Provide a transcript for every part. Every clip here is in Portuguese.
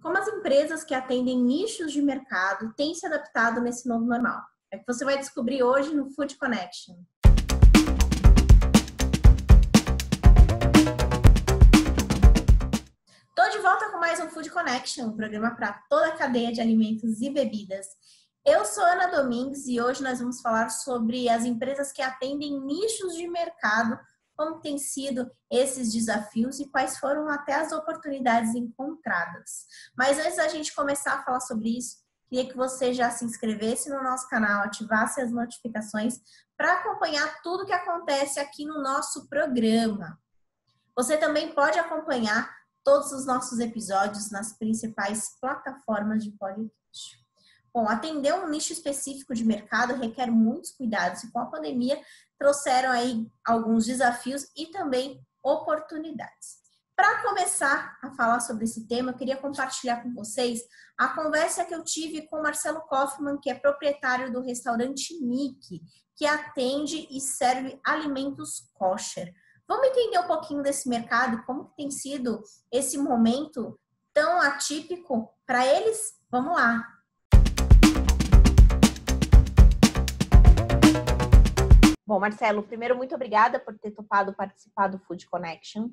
Como as empresas que atendem nichos de mercado têm se adaptado nesse novo normal? É o que você vai descobrir hoje no Food Connection. Estou de volta com mais um Food Connection, um programa para toda a cadeia de alimentos e bebidas. Eu sou Ana Domingues e hoje nós vamos falar sobre as empresas que atendem nichos de mercado, como têm sido esses desafios e quais foram até as oportunidades encontradas. Mas antes da gente começar a falar sobre isso, queria que você já se inscrevesse no nosso canal, ativasse as notificações para acompanhar tudo que acontece aqui no nosso programa. Você também pode acompanhar todos os nossos episódios nas principais plataformas de podcast. Bom, atender um nicho específico de mercado requer muitos cuidados e com a pandemia trouxeram aí alguns desafios e também oportunidades. Para começar a falar sobre esse tema, eu queria compartilhar com vocês a conversa que eu tive com o Marcelo Kaufmann, que é proprietário do restaurante Nick, que atende e serve alimentos kosher. Vamos entender um pouquinho desse mercado, como que tem sido esse momento tão atípico para eles? Vamos lá! Bom, Marcelo, primeiro, muito obrigada por ter topado participar do Food Connection.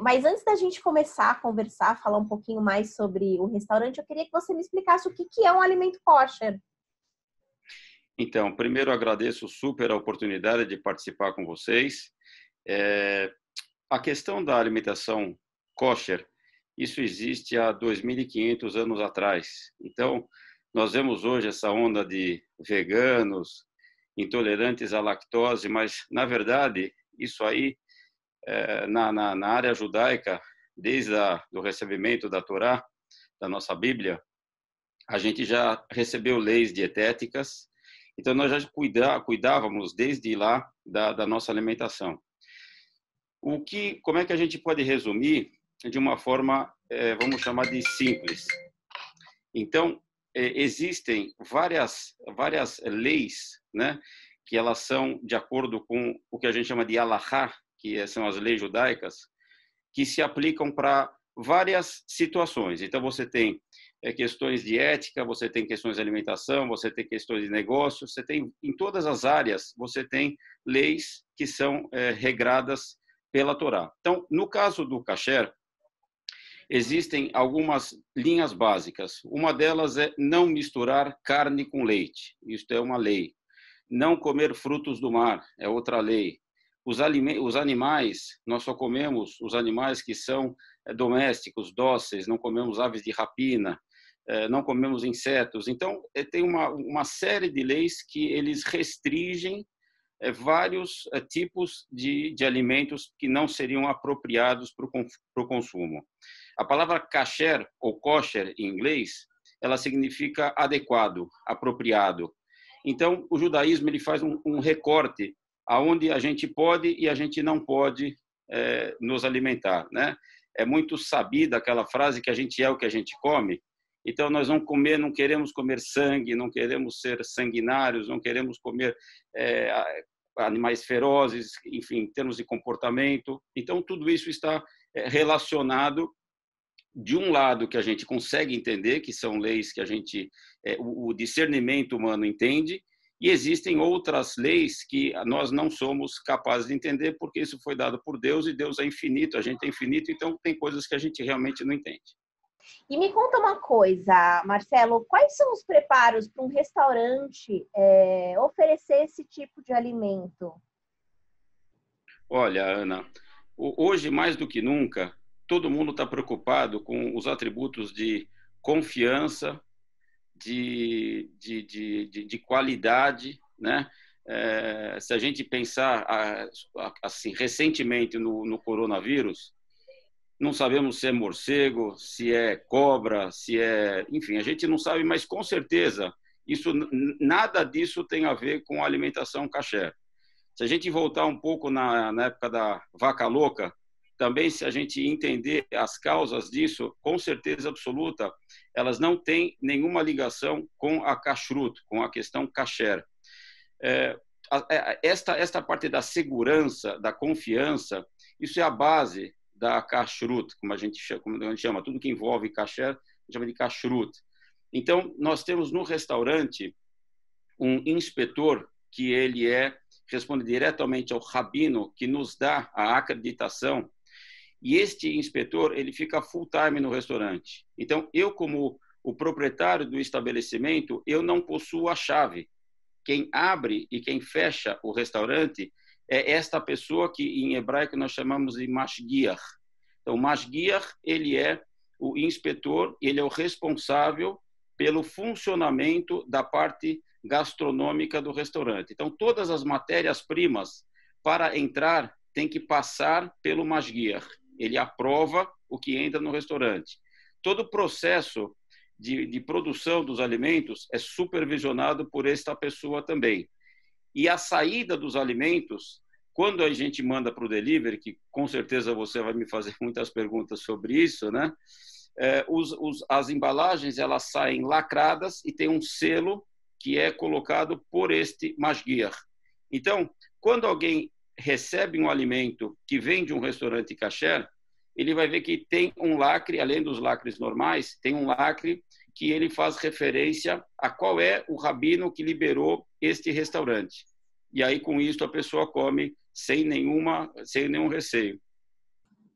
Mas antes da gente começar a conversar, falar um pouquinho mais sobre o restaurante, eu queria que você me explicasse o que é um alimento kosher. Então, primeiro agradeço super a oportunidade de participar com vocês. A questão da alimentação kosher, isso existe há 2.500 anos atrás. Então, nós vemos hoje essa onda de veganos, intolerantes à lactose, mas, na verdade, isso aí, na área judaica, desde o recebimento da Torá, da nossa Bíblia, a gente já recebeu leis dietéticas, então nós já cuidávamos desde lá da nossa alimentação. Como é que a gente pode resumir de uma forma, vamos chamar de simples? Então, existem várias leis, né, que elas são de acordo com o que a gente chama de halachá, que são as leis judaicas, que se aplicam para várias situações. Então, você tem questões de ética, você tem questões de alimentação, você tem questões de negócio, você tem, em todas as áreas, você tem leis que são regradas pela Torá. Então, no caso do kasher, existem algumas linhas básicas. Uma delas é não misturar carne com leite. Isso é uma lei. Não comer frutos do mar é outra lei. Os animais, nós só comemos os animais que são domésticos, dóceis, não comemos aves de rapina, não comemos insetos. Então, tem uma série de leis que eles restringem vários tipos de alimentos que não seriam apropriados para o consumo. A palavra kasher, ou kosher em inglês, ela significa adequado, apropriado. Então, o judaísmo ele faz um recorte aonde a gente pode e a gente não pode nos alimentar, né? É muito sabida aquela frase que a gente é o que a gente come. Então, nós não queremos comer sangue, não queremos ser sanguinários, não queremos comer animais ferozes, enfim, em termos de comportamento. Então, tudo isso está relacionado, de um lado, que a gente consegue entender, que são leis que o discernimento humano entende, e existem outras leis que nós não somos capazes de entender, porque isso foi dado por Deus, e Deus é infinito, a gente é infinito, então tem coisas que a gente realmente não entende. E me conta uma coisa, Marcelo, quais são os preparos para um restaurante oferecer esse tipo de alimento? Olha, Ana, hoje mais do que nunca, todo mundo está preocupado com os atributos de confiança, de qualidade, né? Se a gente pensar assim recentemente no coronavírus, não sabemos se é morcego, se é cobra, enfim, a gente não sabe, mas com certeza nada disso tem a ver com a alimentação kasher. Se a gente voltar um pouco na época da vaca louca, também, se a gente entender as causas disso, com certeza absoluta, elas não têm nenhuma ligação com a kashrut, com a questão kasher. Esta parte da segurança, da confiança, isso é a base da kashrut, como a gente chama, tudo que envolve kasher, a gente chama de kashrut. Então, nós temos no restaurante um inspetor que ele responde diretamente ao rabino, que nos dá a acreditação, e este inspetor ele fica full time no restaurante. Então, eu, como o proprietário do estabelecimento, eu não possuo a chave. Quem abre e quem fecha o restaurante é esta pessoa que em hebraico nós chamamos de mashgiach. Então, mashgiach, ele é o inspetor, ele é o responsável pelo funcionamento da parte gastronômica do restaurante. Então, todas as matérias-primas para entrar tem que passar pelo mashgiach. Ele aprova o que entra no restaurante. Todo o processo de produção dos alimentos é supervisionado por esta pessoa também. E a saída dos alimentos, quando a gente manda para o delivery, que com certeza você vai me fazer muitas perguntas sobre isso, né? As embalagens elas saem lacradas e tem um selo que é colocado por este mashgiach. Então, quando alguém recebe um alimento que vem de um restaurante kasher, ele vai ver que tem um lacre, além dos lacres normais, tem um lacre que ele faz referência a qual é o rabino que liberou este restaurante. E aí, com isso, a pessoa come sem nenhum receio.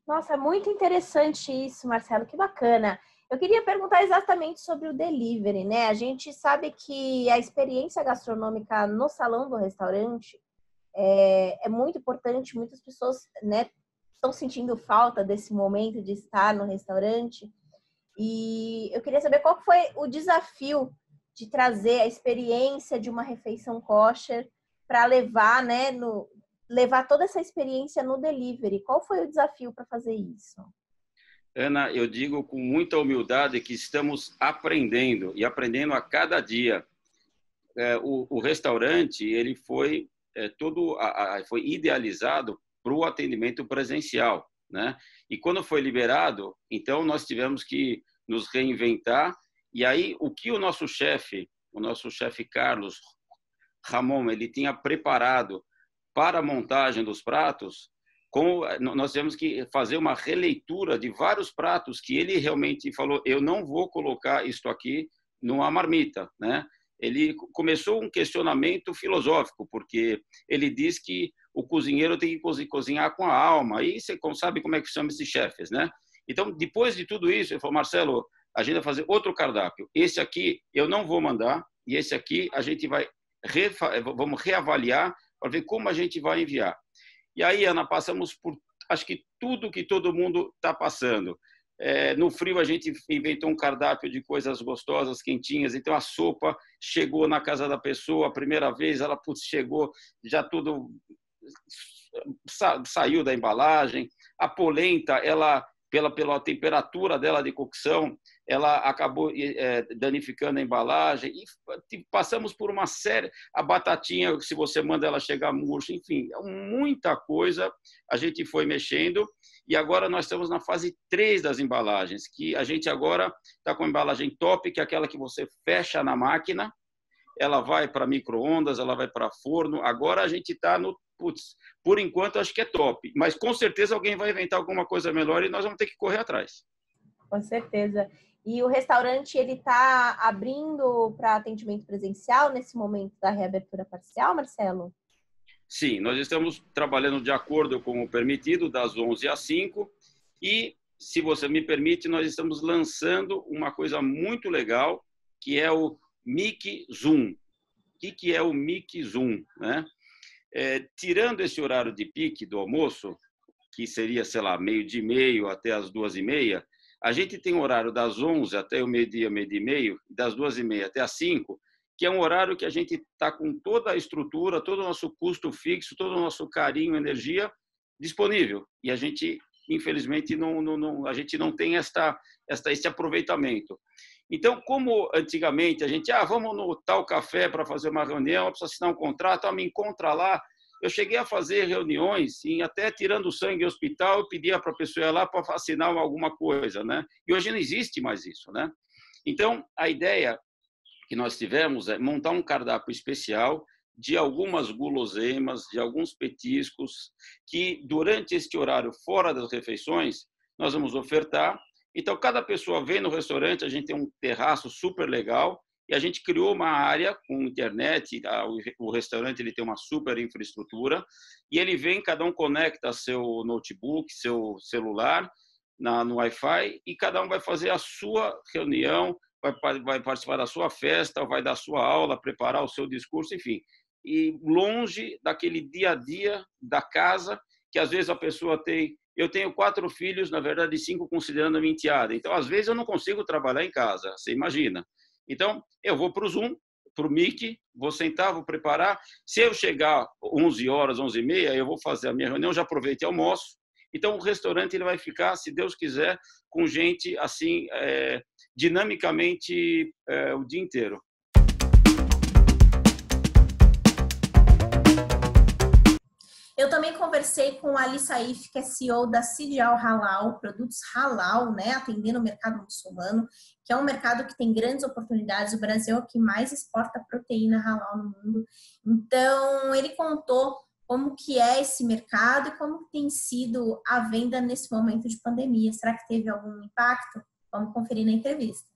Nossa, é muito interessante isso, Marcelo, que bacana. Eu queria perguntar exatamente sobre o delivery, né? A gente sabe que a experiência gastronômica no salão do restaurante é muito importante. Muitas pessoas, né, estão sentindo falta desse momento de estar no restaurante. E eu queria saber qual foi o desafio de trazer a experiência de uma refeição kosher para levar, né, levar toda essa experiência no delivery. Qual foi o desafio para fazer isso? Ana, eu digo com muita humildade que estamos aprendendo e aprendendo a cada dia. O restaurante ele foi foi idealizado para o atendimento presencial, né? E quando foi liberado, então nós tivemos que nos reinventar. E aí o que o nosso chefe Carlos Ramon, ele tinha preparado para a montagem dos pratos, nós tivemos que fazer uma releitura de vários pratos que ele realmente falou, eu não vou colocar isto aqui numa marmita, né? Ele começou um questionamento filosófico, porque ele diz que o cozinheiro tem que cozinhar com a alma, e você sabe como é que chama esses chefes, né? Então, depois de tudo isso, ele falou, Marcelo, a gente vai fazer outro cardápio. Esse aqui eu não vou mandar, e esse aqui a gente vamos reavaliar para ver como a gente vai enviar. E aí, Ana, passamos por, acho que tudo que todo mundo está passando. No frio, a gente inventou um cardápio de coisas gostosas, quentinhas. Então, a sopa chegou na casa da pessoa a primeira vez, ela chegou, já tudo saiu da embalagem. A polenta, ela, pela temperatura dela de cocção, ela acabou danificando a embalagem. E passamos por uma série... A batatinha, se você manda ela chegar murcha, enfim, muita coisa a gente foi mexendo. E agora nós estamos na fase 3 das embalagens, que a gente agora está com a embalagem top, que é aquela que você fecha na máquina, ela vai para micro-ondas, ela vai para forno. Agora a gente está no... por enquanto, acho que é top. Mas, com certeza, alguém vai inventar alguma coisa melhor e nós vamos ter que correr atrás. Com certeza. E o restaurante, ele está abrindo para atendimento presencial nesse momento da reabertura parcial, Marcelo? Sim, nós estamos trabalhando de acordo com o permitido, das 11 às 5. E, se você me permite, nós estamos lançando uma coisa muito legal, que é o Mickey Zoom. O que é o Mickey Zoom, né? Tirando esse horário de pique do almoço, que seria, sei lá, 12h30 até as 2h30, a gente tem o horário das 11 até o meio-dia, meio-dia e meio, das 2h30 até as 5, que é um horário que a gente está com toda a estrutura, todo o nosso custo fixo, todo o nosso carinho, energia disponível. E a gente, infelizmente, a gente não tem esse aproveitamento. Então, como antigamente a gente, vamos no tal café para fazer uma reunião, precisa assinar um contrato, me encontra lá. Eu cheguei a fazer reuniões, até tirando sangue em hospital, eu pedia para a pessoa ir lá para assinar alguma coisa, né? E hoje não existe mais isso, né? Então, a ideia que nós tivemos é montar um cardápio especial de algumas guloseimas, de alguns petiscos, que durante este horário, fora das refeições, nós vamos ofertar. Então, cada pessoa vem no restaurante, a gente tem um terraço super legal, e a gente criou uma área com internet, o restaurante ele tem uma super infraestrutura, e ele vem, cada um conecta seu notebook, seu celular, no Wi-Fi, e cada um vai fazer a sua reunião, vai participar da sua festa, vai dar sua aula, preparar o seu discurso, enfim. E longe daquele dia a dia da casa, que às vezes a pessoa tem... Eu tenho 4 filhos, na verdade 5 considerando a minha enteada. Então, às vezes, eu não consigo trabalhar em casa, você imagina. Então, eu vou para o Zoom, para o Meet, vou sentar, vou preparar. Se eu chegar 11 horas, 11h30, eu vou fazer a minha reunião, já aproveito e almoço. Então, o restaurante ele vai ficar, se Deus quiser, com gente assim, dinamicamente o dia inteiro. Eu também conversei com a Ali Saif, que é CEO da Sidial Halal, produtos halal, né, atendendo o mercado muçulmano, que é um mercado que tem grandes oportunidades. O Brasil é o que mais exporta proteína halal no mundo. Então, ele contou como que é esse mercado e como tem sido a venda nesse momento de pandemia. Será que teve algum impacto? Vamos conferir na entrevista.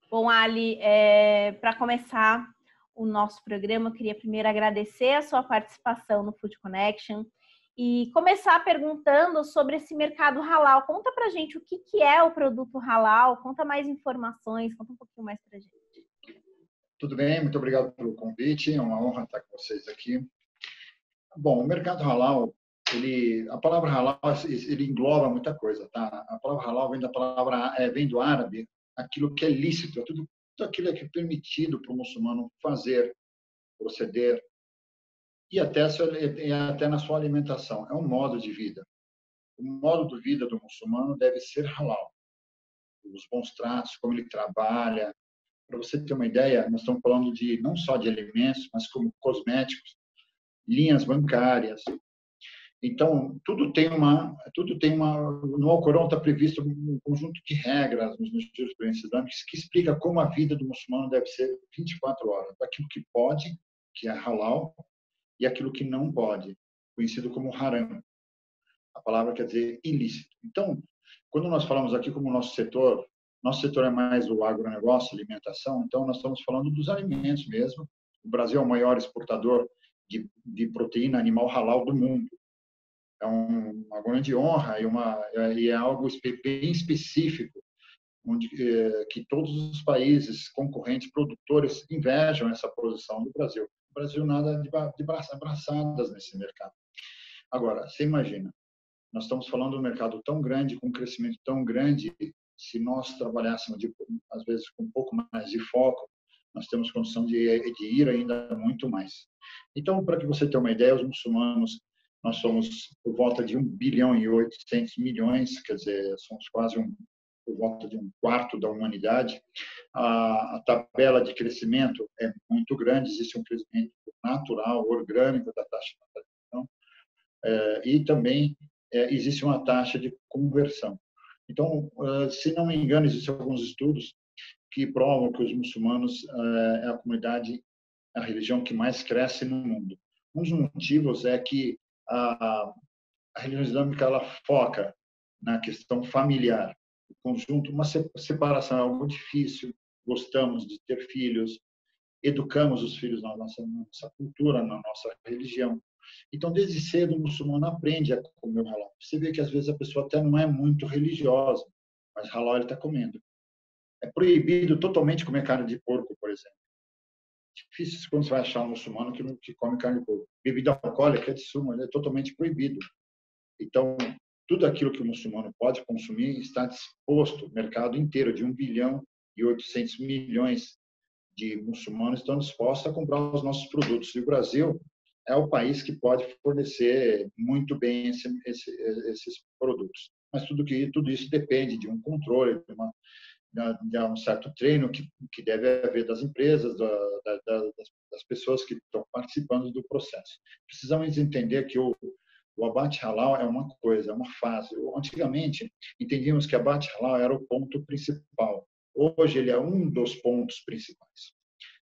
Bom, Ali, para começar o nosso programa, eu queria primeiro agradecer a sua participação no Food Connection e começar perguntando sobre esse mercado halal. Conta pra gente o que é o produto halal, conta mais informações, conta um pouquinho mais pra gente. Tudo bem, muito obrigado pelo convite, é uma honra estar com vocês aqui. Bom, o mercado halal, a palavra halal, ele engloba muita coisa, tá? A palavra halal vem do árabe, aquilo que é lícito, tudo aquilo que é permitido para o muçulmano fazer, proceder, e até na sua alimentação. É um modo de vida. O modo de vida do muçulmano deve ser halal. Os bons tratos, como ele trabalha. Para você ter uma ideia, nós estamos falando não só de alimentos, mas como cosméticos, linhas bancárias. Então, tudo tem no Alcorão está previsto um conjunto de regras nos jurisprudências islâmicas que explica como a vida do muçulmano deve ser 24 horas, aquilo que pode, que é halal, e aquilo que não pode, conhecido como haram. A palavra quer dizer ilícito. Então, quando nós falamos aqui como nosso setor é mais o agronegócio, alimentação, então nós estamos falando dos alimentos mesmo. O Brasil é o maior exportador de proteína animal halal do mundo. É uma grande honra e é algo bem específico, que todos os países concorrentes, produtores, invejam essa posição do Brasil. O Brasil nada de braçadas nesse mercado. Agora, você imagina, nós estamos falando de um mercado tão grande, com um crescimento tão grande, se nós trabalhássemos, às vezes, com um pouco mais de foco, nós temos condição de ir ainda muito mais. Então, para que você tenha uma ideia, os muçulmanos, nós somos por volta de 1,8 bilhão, quer dizer, somos quase por volta de um quarto da humanidade. A tabela de crescimento é muito grande, existe um crescimento natural, orgânico da taxa de natalização, e também existe uma taxa de conversão. Então, se não me engano, existem alguns estudos que provam que os muçulmanos é a religião que mais cresce no mundo. Um dos motivos é que a religião islâmica ela foca na questão familiar, o conjunto, uma separação é algo difícil, gostamos de ter filhos, educamos os filhos na nossa cultura, na nossa religião. Então, desde cedo, o muçulmano aprende a comer o halal. Você vê que, às vezes, a pessoa até não é muito religiosa, mas halal ele está comendo. É proibido totalmente comer carne de porco, por exemplo. Difícil quando você vai achar um muçulmano que come carne de porco. Bebida alcoólica, de suma, é totalmente proibido. Então, tudo aquilo que o muçulmano pode consumir está disposto, o mercado inteiro de 1,8 bilhão de muçulmanos estão dispostos a comprar os nossos produtos. E o Brasil é o país que pode fornecer muito bem esses produtos. Mas tudo isso depende de um controle, de um certo treino que deve haver das empresas, das pessoas que estão participando do processo. Precisamos entender que o abate halal é uma coisa, é uma fase. Antigamente, entendíamos que abate halal era o ponto principal. hoje ele é um dos pontos principais.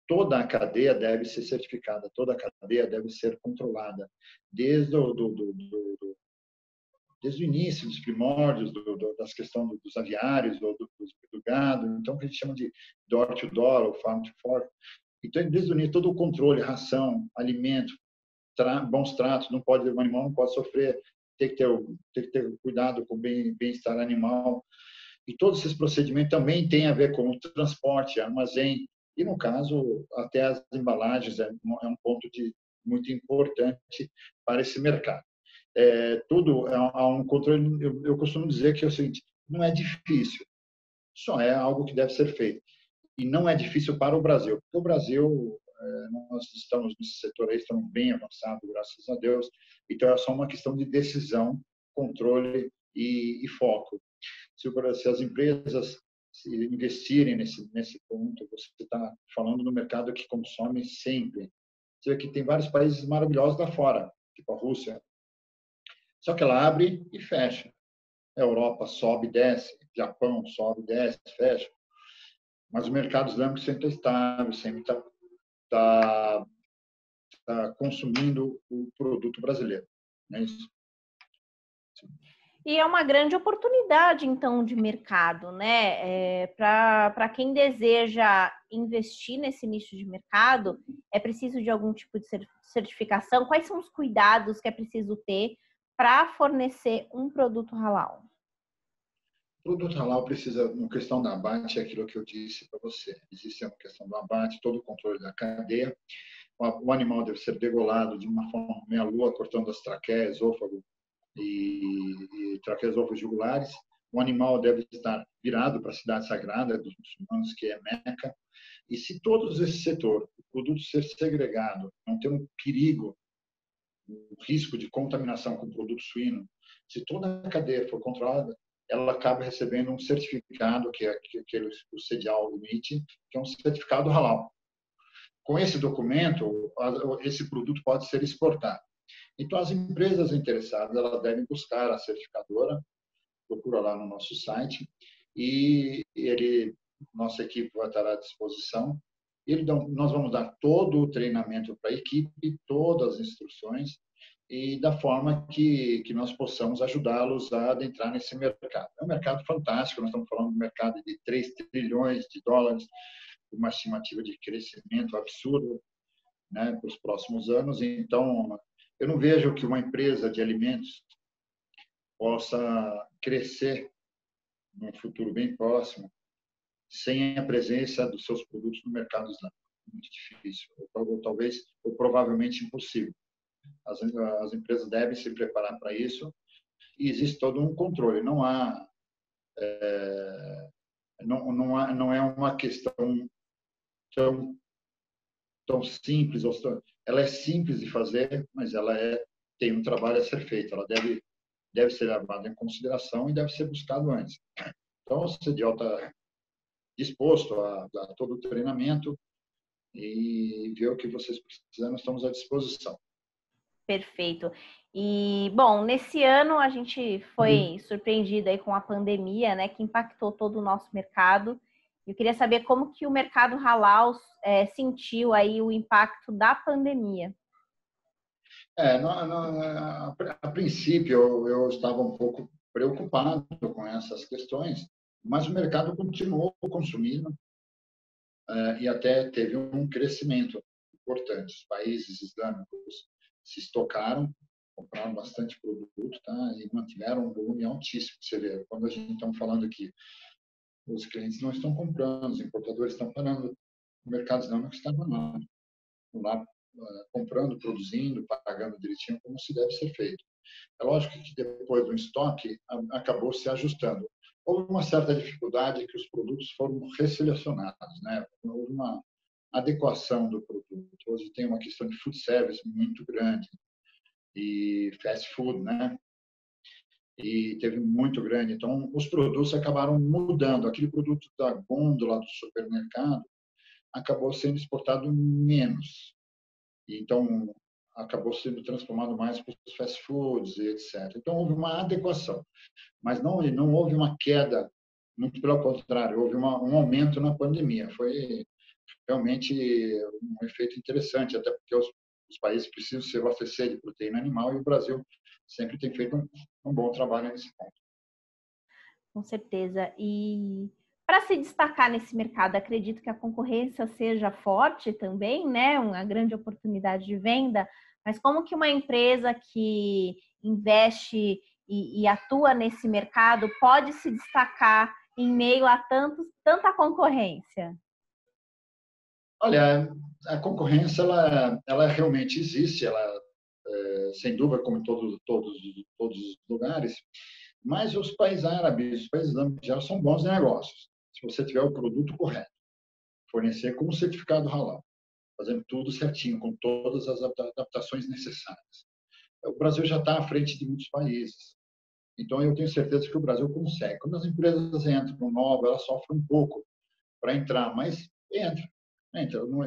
Toda a cadeia deve ser certificada, toda a cadeia deve ser controlada, desde desde o início, dos primórdios, das questões dos aviários, do gado, então, que a gente chama de door-to-door ou farm-to-fork. Então, desde o início, todo o controle, ração, alimento, bons tratos, não pode, o animal não pode sofrer, tem que ter cuidado com o bem-estar animal. E todos esses procedimentos também têm a ver com o transporte, armazém, e, no caso, até as embalagens é um ponto muito importante para esse mercado. Tudo há um controle. Eu costumo dizer que é o seguinte: não é difícil, só é algo que deve ser feito. E não é difícil para o Brasil, porque o Brasil, nós estamos nesse setor aí, estamos bem avançados, graças a Deus. Então, é só uma questão de decisão, controle e foco. Se as empresas investirem nesse ponto, você está falando no mercado que consome sempre. Você vê que tem vários países maravilhosos lá fora, tipo a Rússia. Só que ela abre e fecha. A Europa sobe e desce, Japão sobe e desce, fecha. Mas o mercado islâmico sempre está estável, sempre está consumindo o produto brasileiro. Não é isso? E é uma grande oportunidade, então, de mercado, né? Para quem deseja investir nesse nicho de mercado, é preciso de algum tipo de certificação? Quais são os cuidados que é preciso ter para fornecer um produto halal? O produto halal precisa, na questão da abate, é aquilo que eu disse para você. Existe a questão do abate, todo o controle da cadeia. O animal deve ser degolado de uma forma meia-lua, cortando as traqueias, esôfago e traqueias, esôfagos jugulares. O animal deve estar virado para a cidade sagrada dos muçulmanos, que é Meca. E se todos esse setor, o produto ser segregado, não ter um perigo, um risco de contaminação com o produto suíno, se toda a cadeia for controlada, ela acaba recebendo um certificado, que é o CEDIAL emite, que é um certificado halal. Com esse documento, esse produto pode ser exportado. Então, as empresas interessadas, elas devem buscar a certificadora, procura lá no nosso site, e nossa equipe vai estar à disposição. Nós vamos dar todo o treinamento para a equipe, todas as instruções, e da forma que nós possamos ajudá-los a adentrar nesse mercado. É um mercado fantástico, nós estamos falando de um mercado de 3 trilhões de dólares, uma estimativa de crescimento absurdo, né, para os próximos anos. Então, eu não vejo que uma empresa de alimentos possa crescer num futuro bem próximo sem a presença dos seus produtos no mercado islâmico. Muito difícil, ou provavelmente impossível. As empresas devem se preparar para isso e existe todo um controle. Não é uma questão tão simples. Ela é simples de fazer, mas ela tem um trabalho a ser feito. Ela deve ser levada em consideração e deve ser buscado antes. Então, o CEDIAL está disposto a dar todo o treinamento e ver o que vocês precisam, nós estamos à disposição. Perfeito. E, bom, nesse ano a gente foi surpreendido aí com a pandemia, né, que impactou todo o nosso mercado. Eu queria saber como que o mercado halal sentiu aí o impacto da pandemia. A princípio, eu estava um pouco preocupado com essas questões, mas o mercado continuou consumindo e até teve um crescimento importante. Os países islâmicos se estocaram, compraram bastante produto, tá? E mantiveram um volume altíssimo. Você vê, quando a gente está falando aqui, os clientes não estão comprando, os importadores estão parando, o mercado islâmico está lá comprando, produzindo, pagando direitinho, como se deve ser feito. É lógico que depois do estoque acabou se ajustando. Houve uma certa dificuldade que os produtos foram resselecionados, né? Houve uma adequação do produto. Hoje tem uma questão de food service muito grande e fast food, né? E teve muito grande. Então, os produtos acabaram mudando. Aquele produto da gôndola do supermercado acabou sendo exportado menos. Então, acabou sendo transformado mais para os fast foods e etc. Então, houve uma adequação. Mas não houve uma queda Muito pelo contrário, houve um aumento na pandemia. Foi realmente um efeito interessante, até porque os países precisam se abastecer de proteína animal e o Brasil sempre tem feito um bom trabalho nesse ponto. Com certeza. E para se destacar nesse mercado, acredito que a concorrência seja forte também, né? Uma grande oportunidade de venda. Mas como que uma empresa que investe e atua nesse mercado pode se destacar em meio a tanta concorrência? Olha, a concorrência ela realmente existe, ela sem dúvida como em todos os lugares, mas os países árabes, os países já são bons negócios. Se você tiver o produto correto, fornecer com o certificado halal, fazendo tudo certinho, com todas as adaptações necessárias. O Brasil já está à frente de muitos países. Então, eu tenho certeza que o Brasil consegue. Quando as empresas entram novas, elas sofrem um pouco para entrar, mas entra.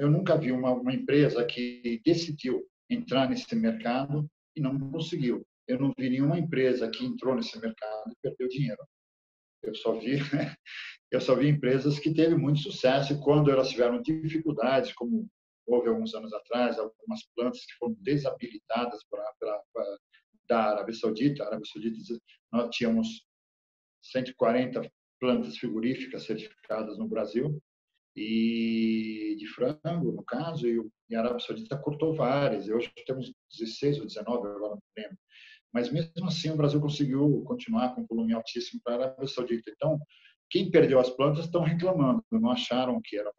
Eu nunca vi uma empresa que decidiu entrar nesse mercado e não conseguiu. Eu não vi nenhuma empresa que entrou nesse mercado e perdeu dinheiro. Eu só vi empresas que teve muito sucesso e quando elas tiveram dificuldades, como houve alguns anos atrás, algumas plantas que foram desabilitadas da Arábia Saudita. A Arábia Saudita, nós tínhamos 140 plantas frigoríficas certificadas no Brasil e de frango, no caso, e a Arábia Saudita cortou várias. E hoje temos 16 ou 19, agora não lembro. Mas mesmo assim o Brasil conseguiu continuar com um volume altíssimo para a Arábia Saudita. Então, quem perdeu as plantas estão reclamando, não acharam que era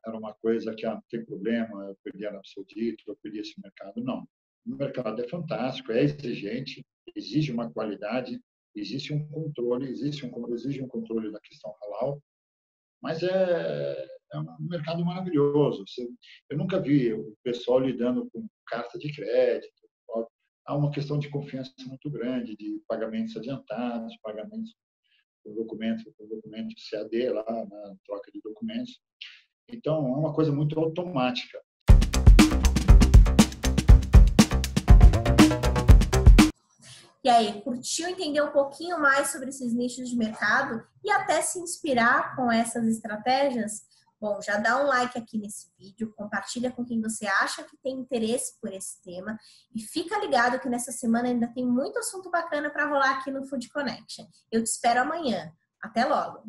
uma coisa que tem problema, eu perdi a Arábia Saudita, eu perdi esse mercado. Não. O mercado é fantástico, é exigente, exige uma qualidade, existe um controle, exige um controle da questão halal, mas é um mercado maravilhoso. Eu nunca vi o pessoal lidando com carta de crédito. Há uma questão de confiança muito grande, de pagamentos adiantados, pagamentos por documento CAD lá, na troca de documentos. Então, é uma coisa muito automática. E aí, curtiu entender um pouquinho mais sobre esses nichos de mercado e até se inspirar com essas estratégias? Bom, já dá um like aqui nesse vídeo, compartilha com quem você acha que tem interesse por esse tema e fica ligado que nessa semana ainda tem muito assunto bacana para rolar aqui no Food Connection. Eu te espero amanhã. Até logo!